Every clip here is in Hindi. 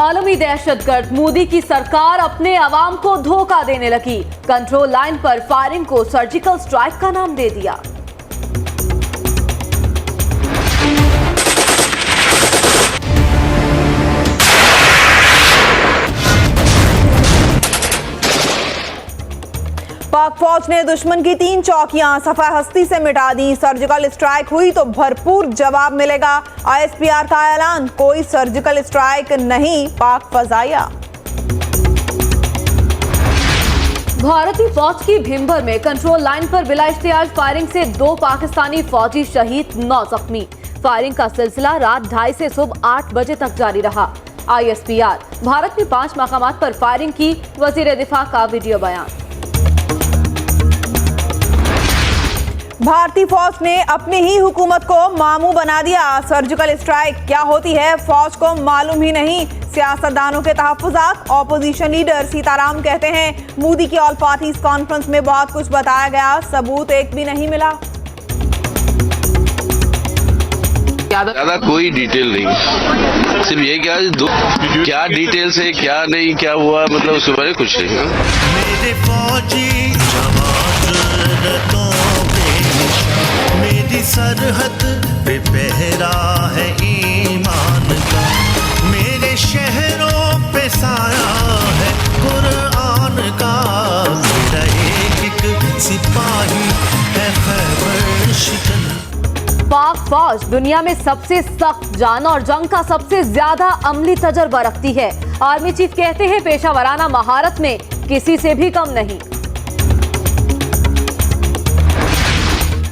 आलमी दहशतगर्द मोदी की सरकार अपने अवाम को धोखा देने लगी। कंट्रोल लाइन पर फायरिंग को सर्जिकल स्ट्राइक का नाम दे दिया। पाक फौज ने दुश्मन की 3 चौकियां सफा हस्ती से मिटा दी। सर्जिकल स्ट्राइक हुई तो भरपूर जवाब मिलेगा। ISPR का ऐलान, कोई सर्जिकल स्ट्राइक नहीं, पाक फजाया। भारतीय फौज की भीमभर में कंट्रोल लाइन पर बिला इश्तियाज फायरिंग से 2 पाकिस्तानी फौजी शहीद, 9 जख्मी। फायरिंग का सिलसिला रात 2:30 से सुबह 8 बजे तक जारी रहा। ISPR, भारत में 5 मकामात पर फायरिंग की, वजीर दिफा का वीडियो बयान। भारतीय फौज ने अपनी ही हुकूमत को मामू बना दिया। सर्जिकल स्ट्राइक क्या होती है फौज को मालूम ही नहीं। सियासतदानों के तहफ्फुज़ात। ऑपोजिशन लीडर सीताराम कहते हैं मोदी की ऑल पार्टीज कॉन्फ्रेंस में बहुत कुछ बताया गया, सबूत एक भी नहीं मिला। ज्यादा कोई डिटेल नहीं, सिर्फ ये क्या डिटेल्स है, क्या नहीं, क्या हुआ, मतलब उसके बारे में कुछ नहीं। मेरे फौजी मेरी सरहद पे पहरा है ईमान का, मेरे शहरों पे साया है कुरान का, मेरा एक सिपाही है खैबर शिकन। पाक फौज दुनिया में सबसे सख्त जान और जंग का सबसे ज्यादा अमली तजर्बा रखती है। आर्मी चीफ कहते हैं पेशावराना महारत में किसी से भी कम नहीं।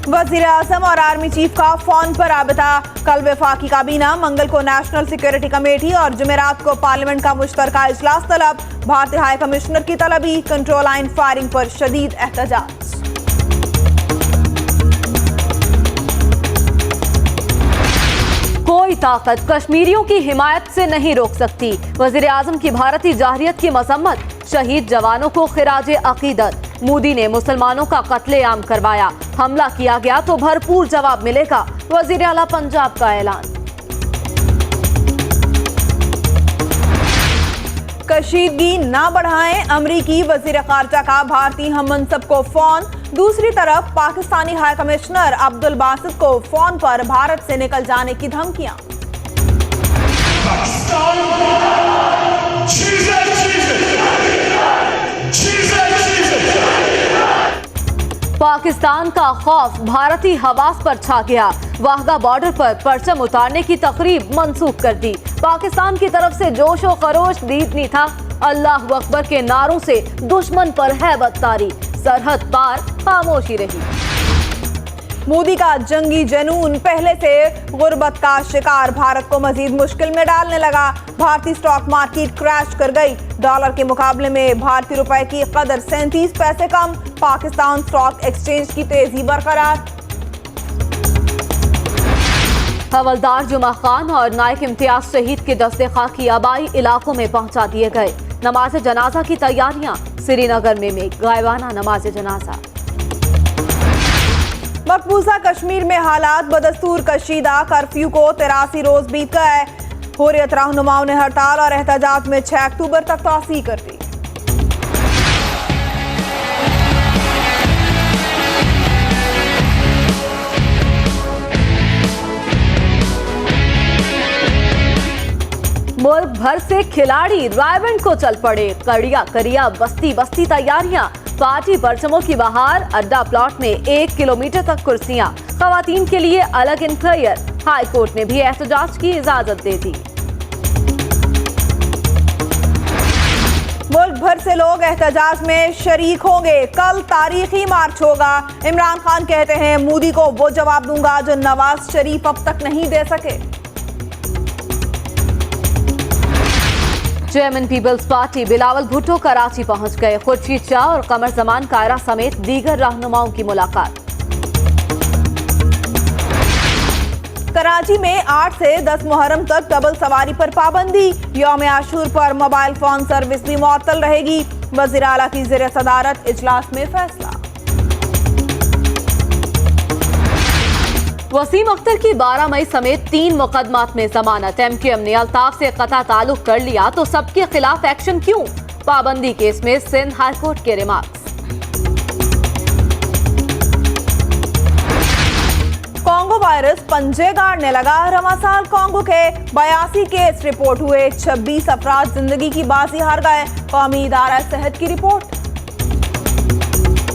वजीर आजम और आर्मी चीफ का फोन पर राबता। कल वफाकी काबीना, मंगल को नेशनल सिक्योरिटी कमेटी और जुमेरात को पार्लियामेंट का मुश्तरका इजलास तलब। भारतीय हाई कमिश्नर की तलबी, कंट्रोल लाइन फायरिंग पर शदीद एहतजाज। कोई ताकत कश्मीरियों की हिमायत से नहीं रोक सकती। वजीर आजम की भारतीय जाहिरियत की मसम्मत। शहीद जवानों को खिराजे अकीदत। मोदी ने मुसलमानों का कत्लेआम करवाया, हमला किया गया तो भरपूर जवाब मिलेगा। वजीर आला पंजाब का ऐलान। कशीदगी ना बढ़ाएं, अमरीकी वजीर खारजा का भारतीय हम मनसब को फोन। दूसरी तरफ पाकिस्तानी हाई कमिश्नर अब्दुल बासित को फोन पर भारत से निकल जाने की धमकियां। पाकिस्तान का खौफ भारतीय हवास पर छा गया। वाहगा बॉर्डर पर परचम उतारने की तकरीब मंसूख कर दी। पाकिस्तान की तरफ से जोश व खरोश दीदनी था। अल्लाह अकबर के नारों से दुश्मन पर हैबत तारी। सरहद पार खामोशी रही। मोदी का जंगी जनून पहले से गुर्बत का शिकार भारत को मजीद मुश्किल में डालने लगा। भारतीय स्टॉक मार्केट क्रैश कर गई। डॉलर के मुकाबले में भारतीय रुपए की कदर 37 पैसे कम। पाकिस्तान स्टॉक एक्सचेंज की तेजी बरकरार। हवलदार जुमा खान और नायक इम्तियाज शहीद के दस्ते खाकी आबाई इलाकों में पहुंचा दिए गए। नमाज जनाजा की तैयारियां। श्रीनगर में गायबाना नमाज जनाजा। मकबूजा कश्मीर में हालात बदस्तूर कशीदा। कर्फ्यू को 83 रोज बीत गए। हुर्रियत रहनुमाओं ने हड़ताल और एहतजाज में 6 अक्टूबर तक तौसीह कर दी। मुल्क भर से खिलाड़ी रायबंड को चल पड़े। करिया बस्ती बस्ती तैयारियां। पार्टी परचमों की बहार। अड्डा प्लॉट में 1 किलोमीटर तक कुर्सियां। खवातीन के लिए अलग इंक्वायर। हाई कोर्ट ने भी एहतजाज की इजाजत दे दी। मुल्क भर से लोग एहतजाज में शरीक होंगे। कल तारीखी मार्च होगा। इमरान खान कहते हैं मोदी को वो जवाब दूंगा जो नवाज शरीफ अब तक नहीं दे सके। चेयरमैन पीपल्स पार्टी बिलावल भुट्टो कराची पहुंच गए। खुर्शीद शाह और कमर जमान कायरा समेत दीगर रहनुमाओं की मुलाकात। कराची में 8 से 10 मुहर्रम तक डबल सवारी पर पाबंदी। यौम आशूर पर मोबाइल फोन सर्विस भी मुअत्तल रहेगी। वज़ीर आला की ज़ेर सदारत इजलास में फैसला। वसीम अख्तर की 12 मई समेत 3 मुकदमात में जमानत। MQM ने अल्ताफ से कता ताल्लुक कर लिया तो सबके खिलाफ एक्शन क्यों? पाबंदी केस में सिंध हाईकोर्ट के रिमार्क्स। कांगो वायरस पंजे गाड़ने लगा। रमासाल कांगो के 82 केस रिपोर्ट हुए। 26 अफराद जिंदगी की बाजी हार गए। कौमी इदारा सेहत की रिपोर्ट।